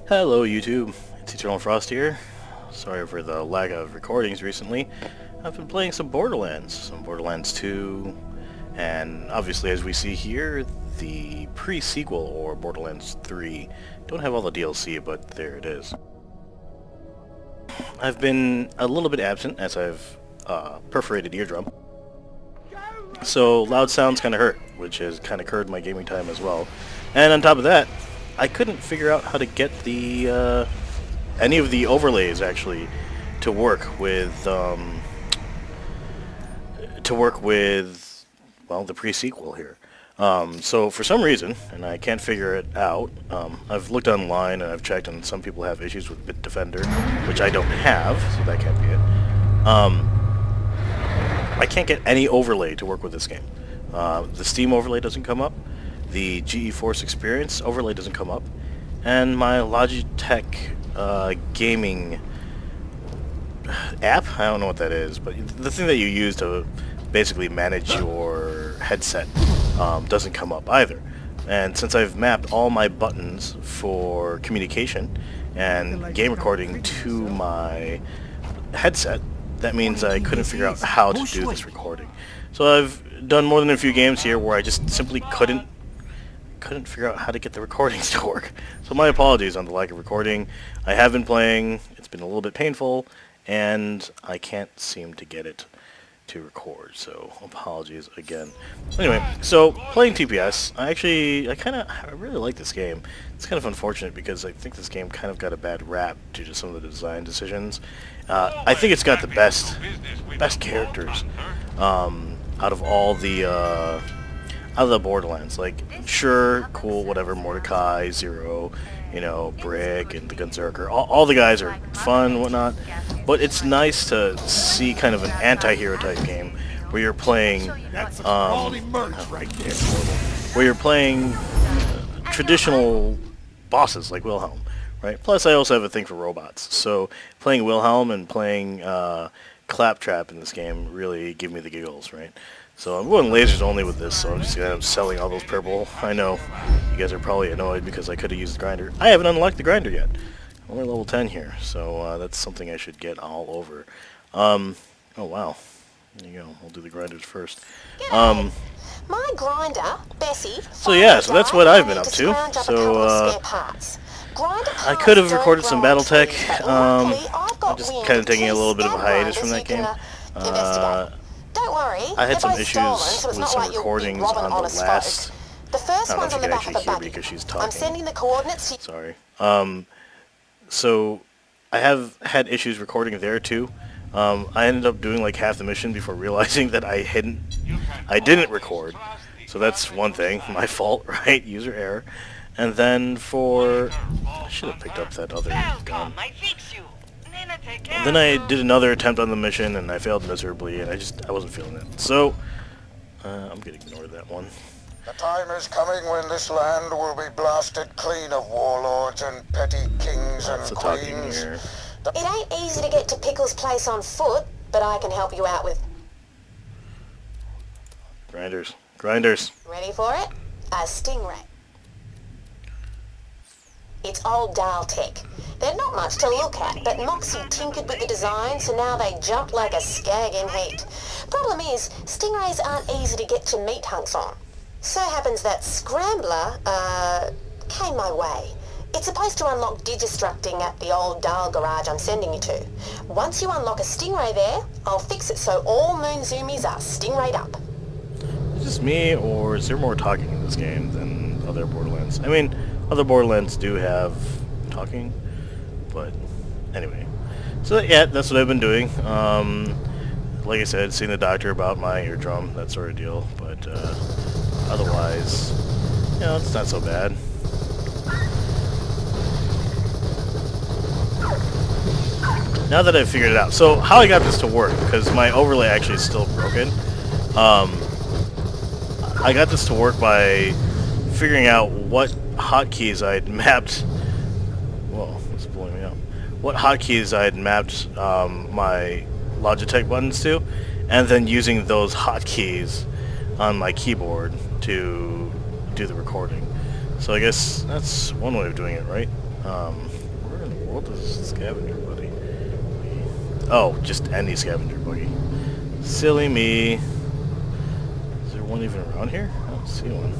Hello YouTube, it's Eternal Frost here. Sorry for the lack of recordings recently. I've been playing some Borderlands 2, and obviously as we see here, the pre-sequel, or Borderlands 3. Don't have all the DLC, but there it is. I've been a little bit absent as I've perforated eardrum. So loud sounds kind of hurt, which has kind of curved my gaming time as well. And on top of that, I couldn't figure out how to get the any of the overlays actually to work with well, the pre-sequel here. So for some reason, and I can't figure it out, I've looked online and I've checked, and some people have issues with Bitdefender, which I don't have, so that can't be it. I can't get any overlay to work with this game. The Steam overlay doesn't come up. The GeForce Experience overlay doesn't come up, and my Logitech gaming app, I don't know what that is, but the thing that you use to basically manage your headset doesn't come up either. And since I've mapped all my buttons for communication and game recording to my headset, that means I couldn't figure out how to do this recording. So I've done more than a few games here where I just simply couldn't figure out how to get the recordings to work. So my apologies on the lack of recording. I have been playing, it's been a little bit painful, and I can't seem to get it to record, so apologies again. Anyway, so playing TPS, I really like this game. It's kind of unfortunate because I think this game kind of got a bad rap due to some of the design decisions. I think it's got the best characters out of all the Borderlands. Like, sure, cool, whatever, Mordecai, Zero, you know, Brick, and the Gunzerker. All the guys are fun and whatnot, but it's nice to see kind of an anti-hero type game where you're playing, traditional bosses like Wilhelm, right? Plus, I also have a thing for robots, so playing Wilhelm and playing Claptrap in this game really give me the giggles, right? So I'm going lasers only with this, so I'm just kind of selling all those purple. I know you guys are probably annoyed because I could have used the grinder. I haven't unlocked the grinder yet. Only level 10 here, so that's something I should get all over. Oh wow, there you go. We'll do the grinders first. My grinder, Bessie. So yeah, so that's what I've been up to. So I could have recorded some BattleTech. I'm just kind of taking a little bit of a hiatus from that game. Don't worry, I had some issues with some recordings on the last. The first one's on the back of the buggy. Because she's talking. I'm sending the coordinates to. Sorry. So I have had issues recording there too. I ended up doing like half the mission before realizing that I didn't record. So that's one thing, my fault, right? User error. And then I should have picked up that other gun. And then I did another attempt on the mission, and I failed miserably, and I wasn't feeling it. So, I'm gonna ignore that one. The time is coming when this land will be blasted clean of warlords and petty kings and queens. It ain't easy to get to Pickle's place on foot, but I can help you out with... Grinders. Ready for it? A Stingray. It's old dial tech. They're not much to look at, but Moxie tinkered with the design, so now they jump like a skag in heat. Problem is, Stingrays aren't easy to get to meat hunks on. So happens that Scrambler, came my way. It's supposed to unlock digistructing at the old dial garage I'm sending you to. Once you unlock a Stingray there, I'll fix it so all Moon Zoomies are Stingrayed up. Is this me, or is there more talking in this game than other Borderlands? I mean, other Borderlands do have talking, but anyway. So yeah, that's what I've been doing. Like I said, seeing the doctor about my eardrum, that sort of deal, but otherwise, you know, it's not so bad. Now that I've figured it out. So how I got this to work, because my overlay actually is still broken, I got this to work by figuring out what hotkeys I had mapped. Whoa, it's blowing me up. What hotkeys I had mapped my Logitech buttons to, and then using those hotkeys on my keyboard to do the recording. So I guess that's one way of doing it, right? Where in the world is this scavenger buddy? Oh, just any scavenger buggy. Silly me. Is there one even around here? I don't see one.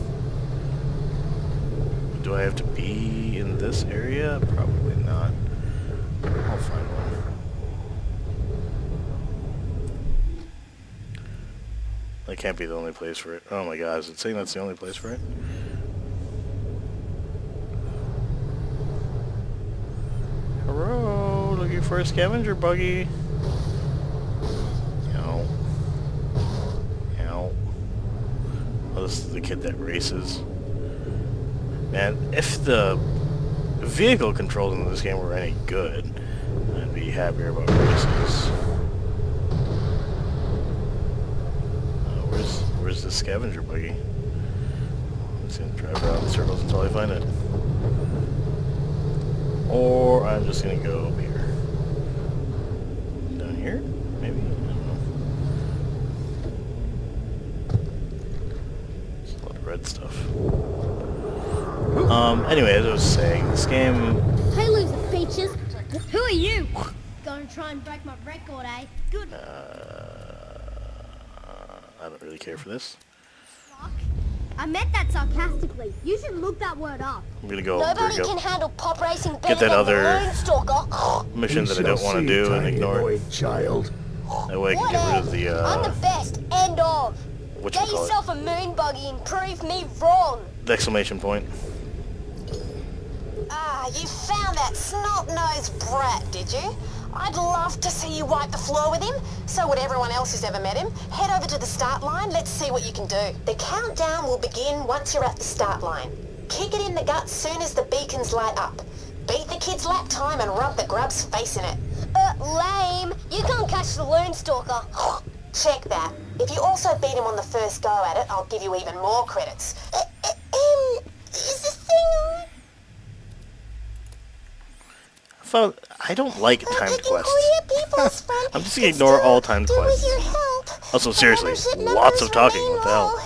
Do I have to be in this area? Probably not. I'll find one. That can't be the only place for it. Oh my god, is it saying that's the only place for it? Hello, looking for a scavenger buggy. Ow. Ow. Oh, this is the kid that races. Man, if the vehicle controls in this game were any good, I'd be happier about races. Where's the scavenger buggy? I'm just gonna drive around in circles until I find it. Or I'm just gonna go up here. Down here? Maybe? I don't know. There's a lot of red stuff. Anyway, as I was saying, this game... Hey, loser features. Who are you? Gonna try and break my record, eh? Good. I don't really care for this. Fuck. I meant that sarcastically. You should look that word up. I'm gonna go Nobody can handle pop racing better get that than other the Moonstalker. mission that I don't want to do and ignore it. Child. That way I can get rid of the, I'm the best, end of. what you Get call it? yourself a moon buggy and prove me wrong. The exclamation point. Ah, you found that snot-nosed brat, did you? I'd love to see you wipe the floor with him. So would everyone else who's ever met him. Head over to the start line. Let's see what you can do. The countdown will begin once you're at the start line. Kick it in the gut soon as the beacons light up. Beat the kid's lap time and rub the grub's face in it. Lame. You can't catch the Loonstalker. Check that. If you also beat him on the first go at it, I'll give you even more credits. Is this thing on? I don't like timed quests. I'm just gonna ignore all timed quests. Also, seriously, lots of talking. What the hell?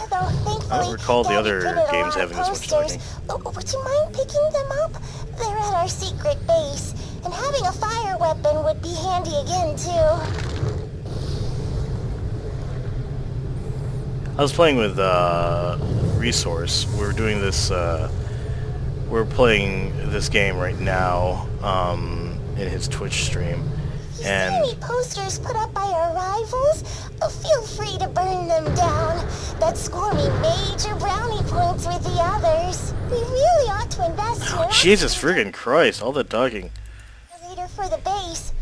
I don't recall the other games having this much talking. Would you mind picking them up? They're at our secret base, and having a fire weapon would be handy again, too. I was playing with Resource. We're doing this. We're playing this game right now in his Twitch stream, and Any posters put up by our rivals? Feel free to burn them down. That score me major brownie points with the others. We really ought to invest in an Jesus friggin' Christ, all the talking. leader for the base.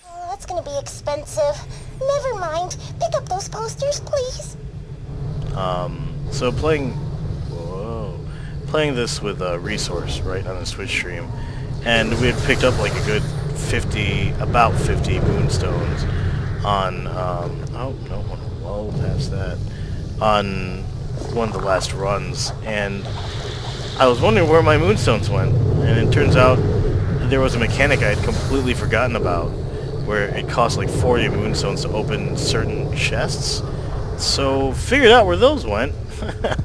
Oh, that's gonna be expensive. Never mind. Pick up those posters, please. So playing this with Resource right on his Twitch stream, and we had picked up like a good about 50 moonstones on oh no, well past that, on one of the last runs, and I was wondering where my moonstones went, and it turns out there was a mechanic I had completely forgotten about, where it cost like 40 moonstones to open certain chests. So figured out where those went.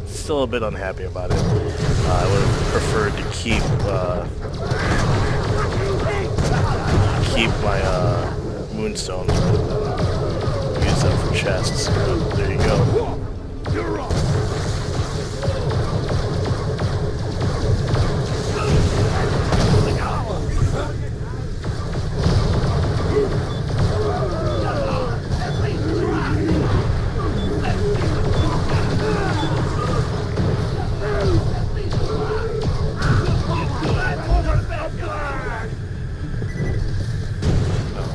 Still a bit unhappy about it. I would have preferred to keep my moonstones rather than use them for chests. But there you go. You're up.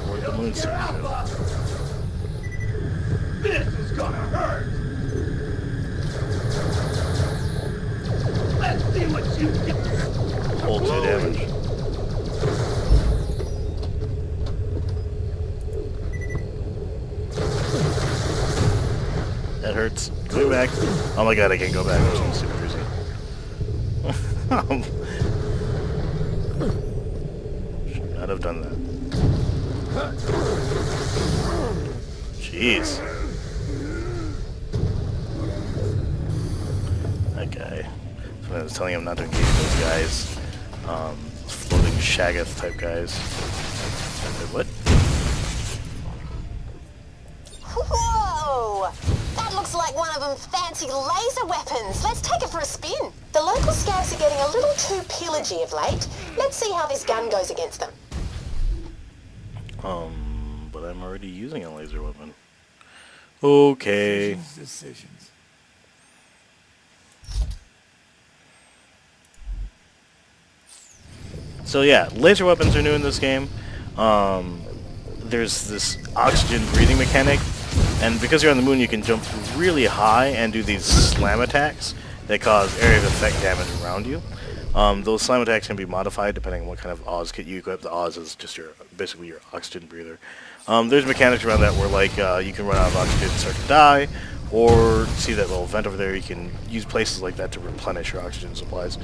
Where'd the moonstones go? This is gonna hurt. Let's see what you get. Hold 2 damage. That hurts. Go back. Oh my god, I can't go back. I'm so super crazy. Should not have done that. Jeez. That guy. That's when I was telling him not to engage those guys. floating Shaggoth type guys. Wait, what? Whoa! That looks like one of them fancy laser weapons. Let's take it for a spin. The local scouts are getting a little too pillagey of late. Let's see how this gun goes against them. But I'm already using a laser weapon. Okay. Decisions. So yeah, laser weapons are new in this game. There's this oxygen breathing mechanic, and because you're on the moon you can jump really high and do these slam attacks that cause area of effect damage around you. Those slam attacks can be modified depending on what kind of Oz kit you equip. The Oz is just basically your oxygen breather. There's mechanics around that where like you can run out of oxygen and start to die, or see that little vent over there, you can use places like that to replenish your oxygen supplies.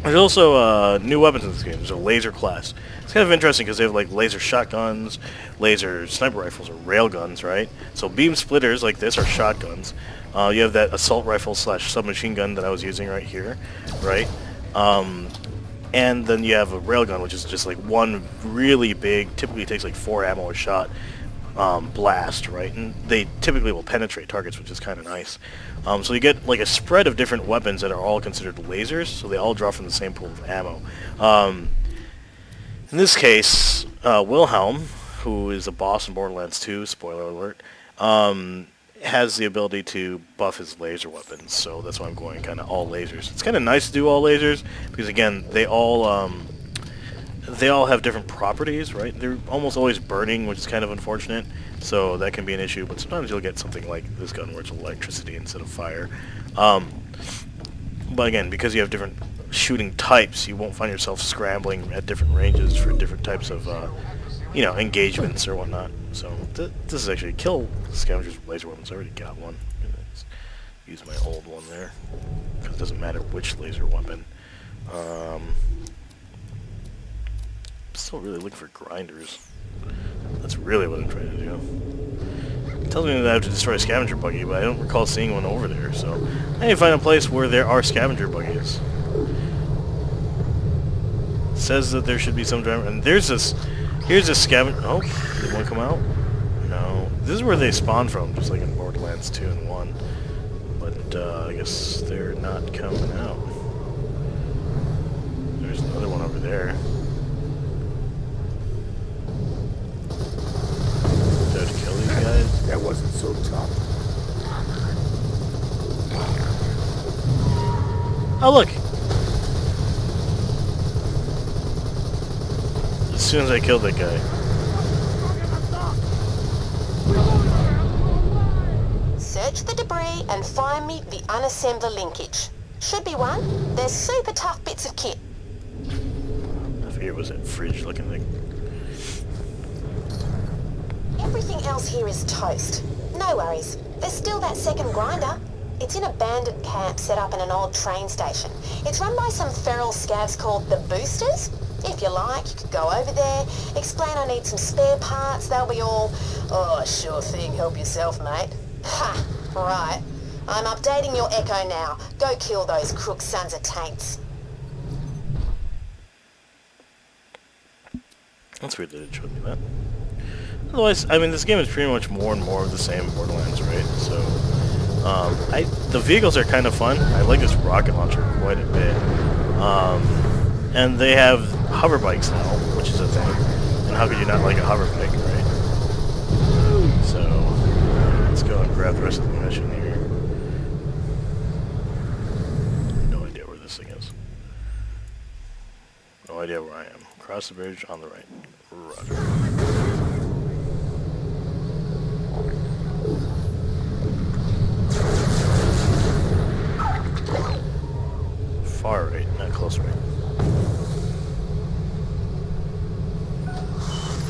There's also new weapons in this game. There's a laser class. It's kind of interesting because they have like laser shotguns, laser sniper rifles, or railguns, right? So beam splitters like this are shotguns. You have that assault rifle / submachine gun that I was using right here, right? And then you have a railgun, which is just like one really big, typically takes like 4 ammo a shot, blast, right? And they typically will penetrate targets, which is kind of nice. So you get like a spread of different weapons that are all considered lasers, so they all draw from the same pool of ammo. In this case, Wilhelm, who is a boss in Borderlands 2, spoiler alert, has the ability to buff his laser weapons, so that's why I'm going kind of all lasers. It's kind of nice to do all lasers, because again, they all have different properties, right? They're almost always burning, which is kind of unfortunate, so that can be an issue, but sometimes you'll get something like this gun where it's electricity instead of fire. But again, because you have different shooting types, you won't find yourself scrambling at different ranges for different types of, engagements or whatnot. So this is actually kill scavengers with laser weapons. I already got one. Let's use my old one there, because it doesn't matter which laser weapon. Still really looking for grinders. That's really what I'm trying to do. It tells me that I have to destroy a scavenger buggy, but I don't recall seeing one over there, so I need to find a place where there are scavenger buggies. It says that there should be some driver, and here's a scavenger. Oh, did one come out? No. This is where they spawn from, just like in Borderlands 2 and 1. But I guess they're not coming out. There's another one over there. Do I have to kill these guys? That wasn't so tough. Oh, look! As soon as I killed that guy. Search the debris and find me the unassembler linkage. Should be one. They're super tough bits of kit. I figured it was that fridge looking thing. Everything else here is toast. No worries. There's still that second grinder. It's in a bandit camp set up in an old train station. It's run by some feral scavs called the Boosters. If you like, you could go over there, explain I need some spare parts, they'll be all, "Oh, sure thing, help yourself, mate." Ha! Right. I'm updating your echo now. Go kill those crook sons of taints. That's weird that it showed me that. Otherwise, I mean, this game is pretty much more and more of the same Borderlands, right? So, the vehicles are kind of fun. I like this rocket launcher quite a bit. And they have hover bikes now, which is a thing. And how could you not like a hover bike, right? So, let's go and grab the rest of the mission here. No idea where this thing is. No idea where I am. Cross the bridge on the right. Roger. Far right, not close right.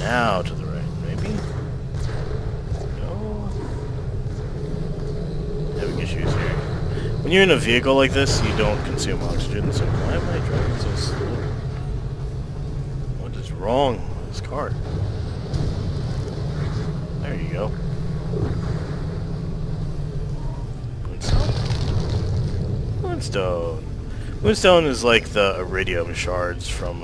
Now to the right, maybe? No? Having issues here. When you're in a vehicle like this, you don't consume oxygen, so why am I driving so slow? What is wrong with this car? There you go. Moonstone. Moonstone is like the iridium shards from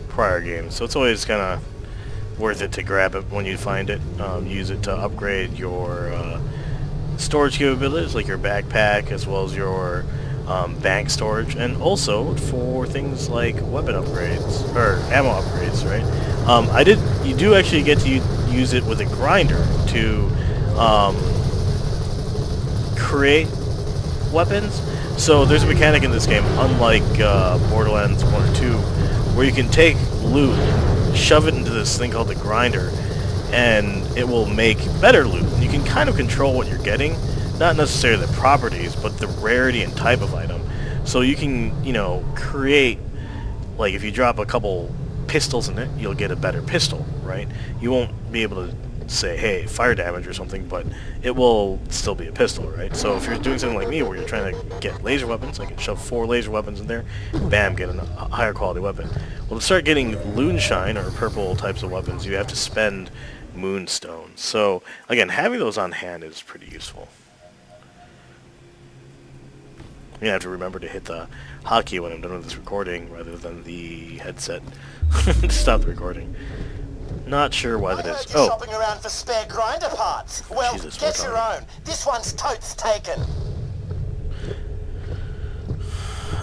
prior games, so it's always kind of worth it to grab it when you find it. Use it to upgrade your storage capabilities, like your backpack, as well as your bank storage, and also for things like weapon upgrades or ammo upgrades, right? You do actually get to use it with a grinder to create weapons. So there's a mechanic in this game, unlike Borderlands 1 or 2, where you can take loot, shove it into this thing called the grinder, and it will make better loot. You can kind of control what you're getting, not necessarily the properties, but the rarity and type of item. So you can, you know, create, like if you drop a couple pistols in it, you'll get a better pistol, right? You won't be able to say, hey, fire damage or something, but it will still be a pistol, right? So if you're doing something like me where you're trying to get laser weapons, I can shove 4 laser weapons in there, bam, get a higher quality weapon. Well, to start getting moonshine or purple types of weapons, you have to spend moonstone. So again, having those on hand is pretty useful. I'm gonna have to remember to hit the hotkey when I'm done with this recording rather than the headset to stop the recording. Not sure why that is. You're shopping around for spare grinder parts. Well, Jesus, get your own. This one's totes taken.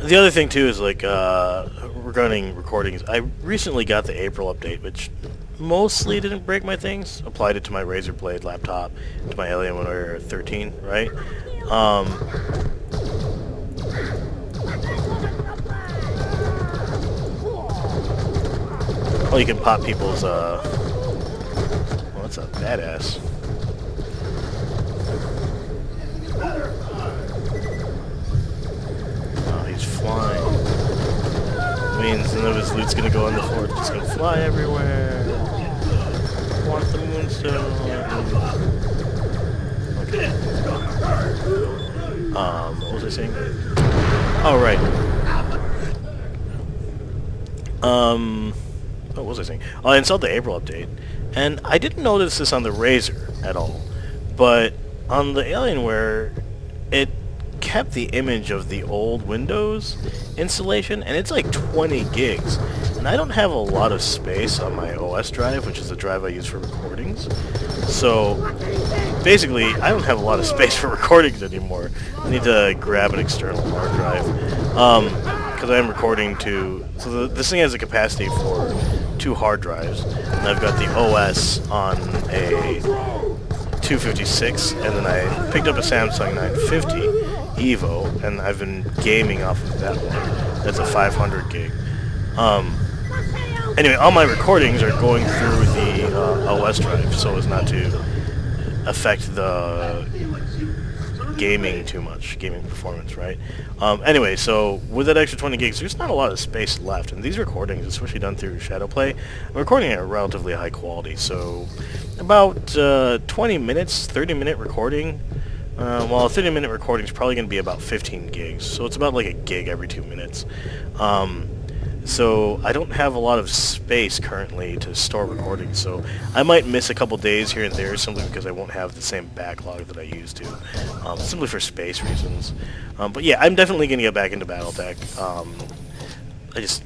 The other thing too is like regarding recordings, I recently got the April update, which mostly didn't break my things. Applied it to my Razer Blade laptop, to my Alienware 13, right? Well, you can pop people's, well, that's a badass. Oh, he's flying. Means none of his loot's gonna go on the floor, it's just gonna fly everywhere. Want the moonstone. Okay. What was I saying? Oh, right. What was I saying? Oh, I installed the April update, and I didn't notice this on the Razer at all, but on the Alienware, it kept the image of the old Windows installation, and it's like 20 gigs, and I don't have a lot of space on my OS drive, which is the drive I use for recordings, so basically, I don't have a lot of space for recordings anymore. I need to grab an external hard drive, because I'm recording to, so this thing has a capacity for 2 hard drives, and I've got the OS on a 256, and then I picked up a Samsung 950 Evo, and I've been gaming off of that one. That's a 500 gig. Anyway, all my recordings are going through the OS drive, so as not to affect the gaming too much, gaming performance, right? Anyway, so with that extra 20 gigs, there's not a lot of space left, and these recordings, especially done through ShadowPlay, I'm recording at a relatively high quality, so about 20 minutes, 30-minute recording, well, a 30-minute recording is probably going to be about 15 gigs, so it's about like a gig every 2 minutes. So I don't have a lot of space currently to store recordings, so I might miss a couple days here and there simply because I won't have the same backlog that I used to, simply for space reasons. But yeah, I'm definitely going to get back into Battletech. I just,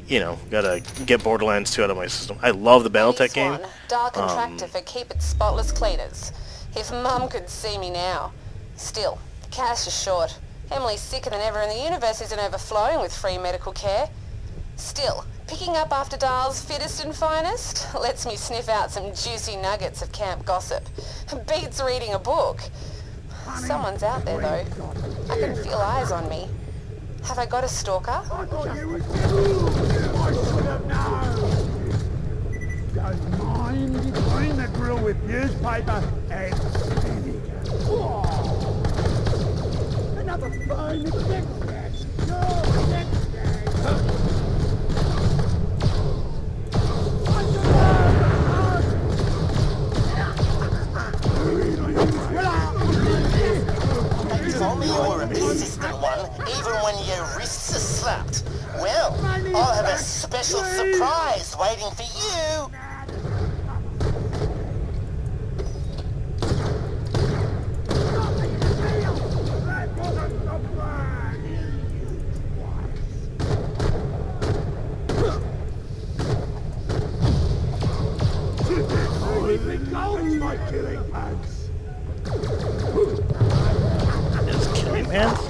you know, gotta get Borderlands 2 out of my system. I love the Battletech game. Dark contractor for Keep It Spotless Cleaners. If Mum could see me now. Still, cash is short. Emily's sicker than ever and the universe isn't overflowing with free medical care. Still, picking up after Dial's fittest and finest lets me sniff out some juicy nuggets of camp gossip. Beats reading a book. Someone's out there, though. I can feel eyes on me. Have I got a stalker? Don't mind behind the grill with newspaper and another fine executive. They told me you were a persistent one, even when your wrists are slapped. Well, I'll have a special surprise waiting for you. killing pants. Is killing pants?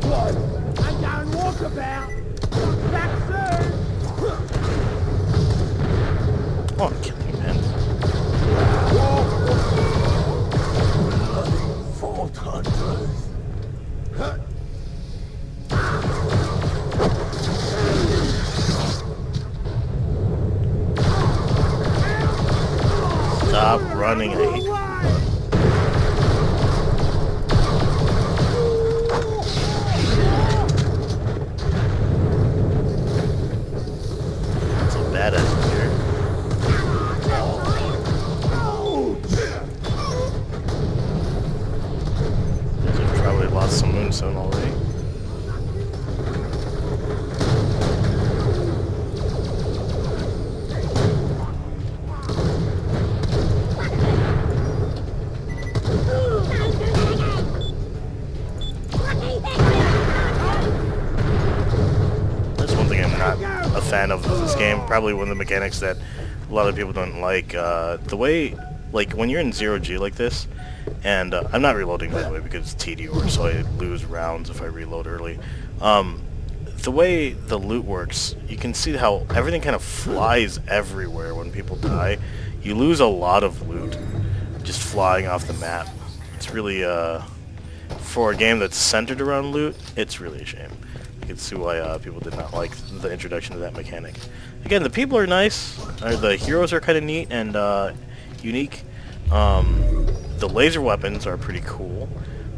What? I'm going walkabout. Come back soon. Oh, killing pants. 4 tons. Stop running, I hate you. So bad at it here. I've probably lost some moonstone already. That's one thing I'm not a fan of this game. Probably one of the mechanics that a lot of people don't like. The way, like, when you're in 0G like this, and I'm not reloading, by the way, because it's TD, so I lose rounds if I reload early. The way the loot works, you can see how everything kind of flies everywhere when people die. You lose a lot of loot just flying off the map. It's really, for a game that's centered around loot, it's really a shame. You can see why people did not like the introduction to that mechanic. Again, the people are nice. The heroes are kind of neat and unique. The laser weapons are pretty cool.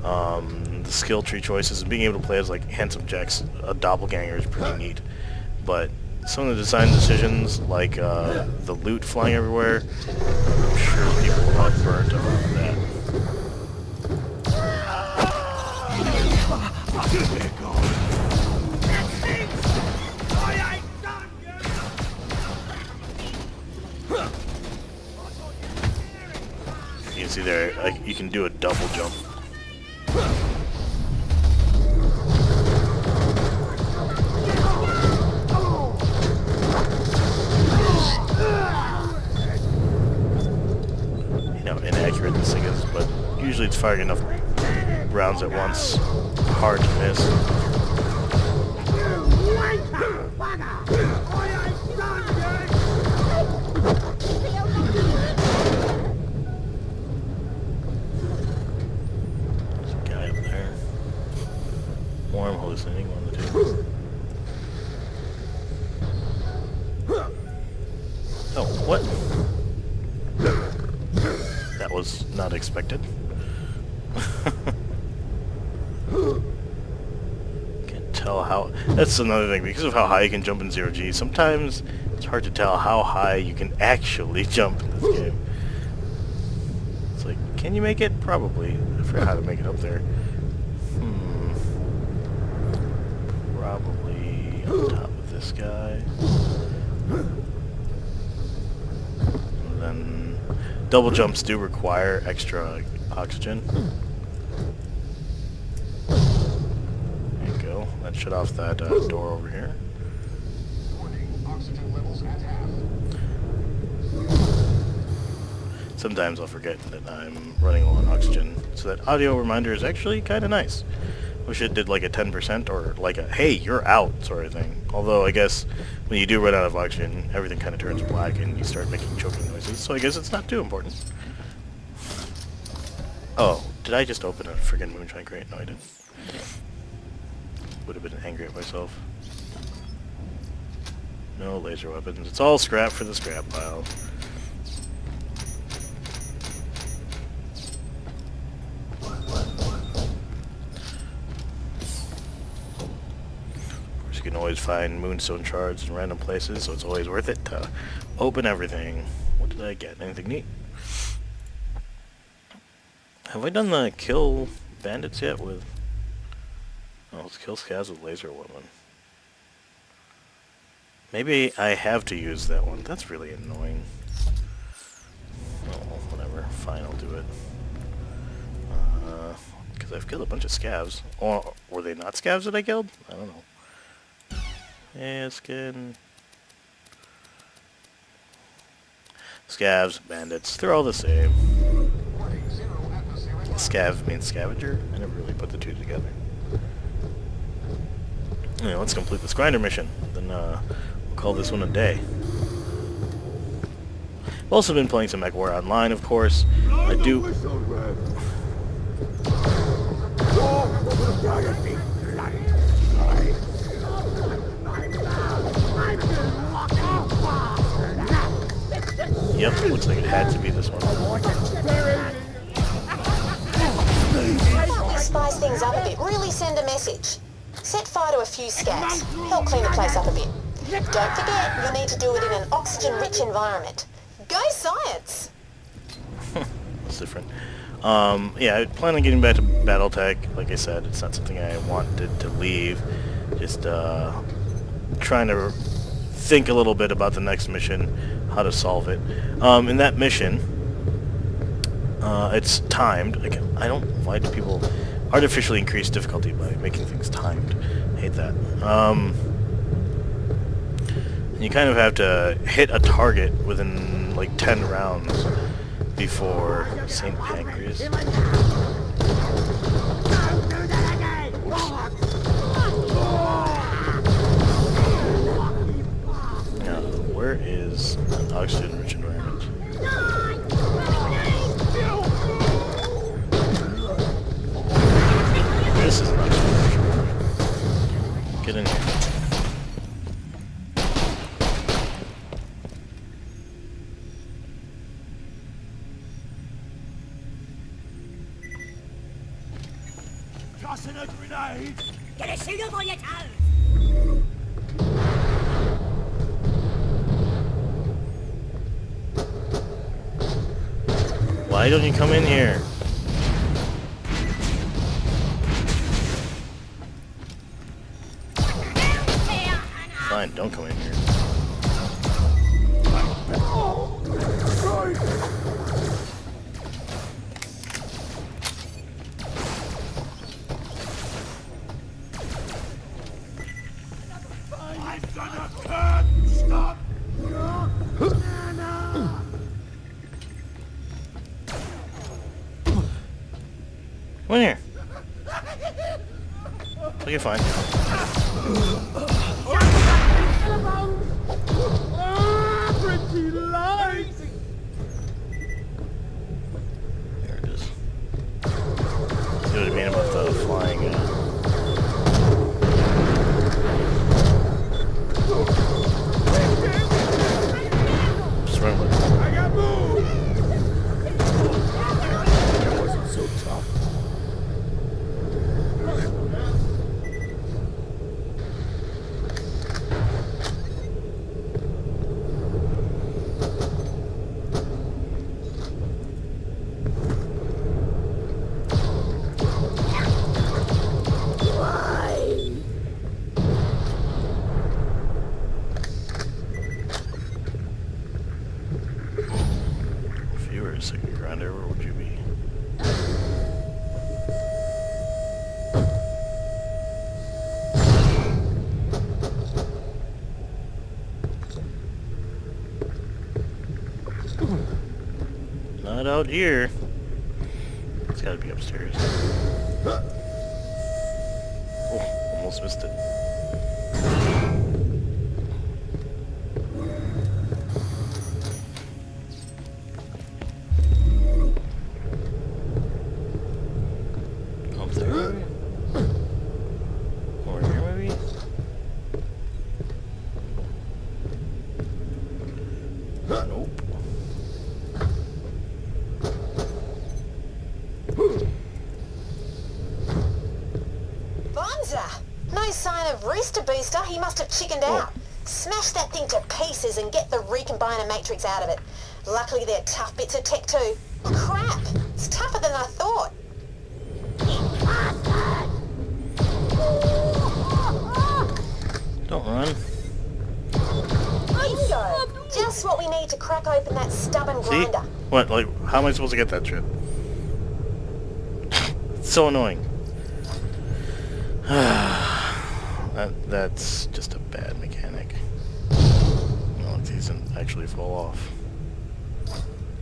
The skill tree choices and being able to play as like Handsome Jack's doppelganger is pretty neat. But some of the design decisions, like the loot flying everywhere, I'm sure people are burnt about that. You can see there, you can do a double jump. You know, inaccurate this thing is, but usually it's firing enough rounds at once. Hard to miss. Or I'm hallucinating, one of the two. Oh, what? That was not expected. Can't tell how... That's another thing, because of how high you can jump in 0G, sometimes it's hard to tell how high you can actually jump in this game. It's like, can you make it? Probably. I forgot how to make it up there. Probably on top of this guy. And then double jumps do require extra oxygen. There you go. That shut off that door over here. Sometimes I'll forget that I'm running low on oxygen, so that audio reminder is actually kind of nice. Wish it did like a 10% or like a, hey, you're out sort of thing. Although I guess when you do run out of oxygen, everything kind of turns black and you start making choking noises. So I guess it's not too important. Oh, did I just open a friggin' moonshine crate? No, I didn't. Would have been angry at myself. No laser weapons. It's all scrap for the scrap pile. You can always find moonstone shards in random places, so it's always worth it to open everything. What did I get? Anything neat? Have I done the kill bandits yet with... Oh, let's kill scavs with laser weapon. Maybe I have to use that one. That's really annoying. Oh, whatever. Fine, I'll do it. Because I've killed a bunch of scavs. Or were they not scavs that I killed? I don't know. Yeah, skin. Scavs, bandits, they're all the same. Scav means scavenger. I never really put the two together. Anyway, let's complete this grinder mission. Then we'll call this one a day. I've also been playing some MechWarrior Online, of course. I do... Yep, looks like it had to be this one. How about we spice things up a bit? Really send a message. Set fire to a few scabs. Help clean the place up a bit. Don't forget, you'll need to do it in an oxygen-rich environment. Go science! It's different. Yeah, I plan on getting back to Battletech. Like I said, it's not something I wanted to leave. Just trying to think a little bit about the next mission, how to solve it. In that mission, it's timed. I don't... Why do people artificially increase difficulty by making things timed? I hate that. You kind of have to hit a target within like 10 rounds before St. Pancreas. Now, where is an oxygen-rich environment? This is an oxygen-rich environment. Get in here. Tossing a grenade! Get a shoot up on your toes! Why don't you come in here? Fine, don't come in here. I'm gonna cut! Stop! Come in here. Okay, fine. Pretty light! There it is. See what I mean about the flying, Just run with it. I got moved! That wasn't so tough. If you were a second grinder, where would you be? Not out here. It's gotta be upstairs. Oh, almost missed it. Up there, maybe? Over here, maybe? Nope. Bonza! No sign of Rooster Booster. He must have chickened out. Smash that thing to pieces and get the recombiner matrix out of it. Luckily they're tough bits of tech too. Crap! It's tougher than I thought. Don't run. Bingo! Just what we need to crack open that stubborn See? grinder. What, like, how am I supposed to get that shit? It's so annoying. That's just a bad mechanic. No, it doesn't actually fall off.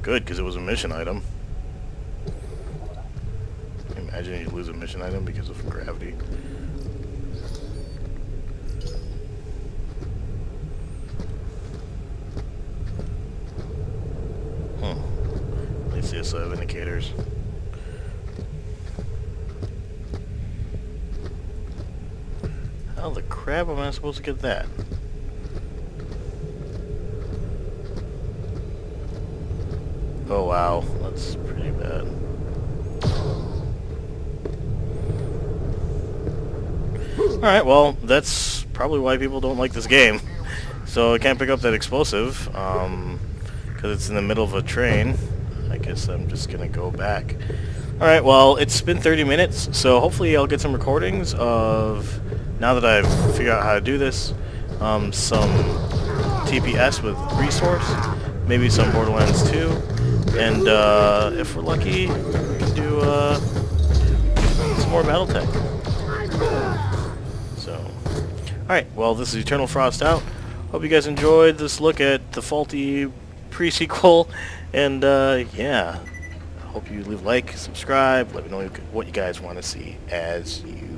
Good, because it was a mission item. Imagine you lose a mission item because of gravity. At least they still have indicators. How the crap am I supposed to get that? Oh wow, that's pretty bad. Alright, well, that's probably why people don't like this game. So I can't pick up that explosive, because it's in the middle of a train. I guess I'm just gonna go back. Alright, well, it's been 30 minutes, so hopefully I'll get some recordings of, now that I've figured out how to do this, some TPS with resource, maybe some Borderlands 2, and if we're lucky, we can do some more Battletech. So, alright, well, this is Eternal Frost out. Hope you guys enjoyed this look at the faulty pre-sequel, and yeah, I hope you leave a like, subscribe, let me know what you guys want to see as you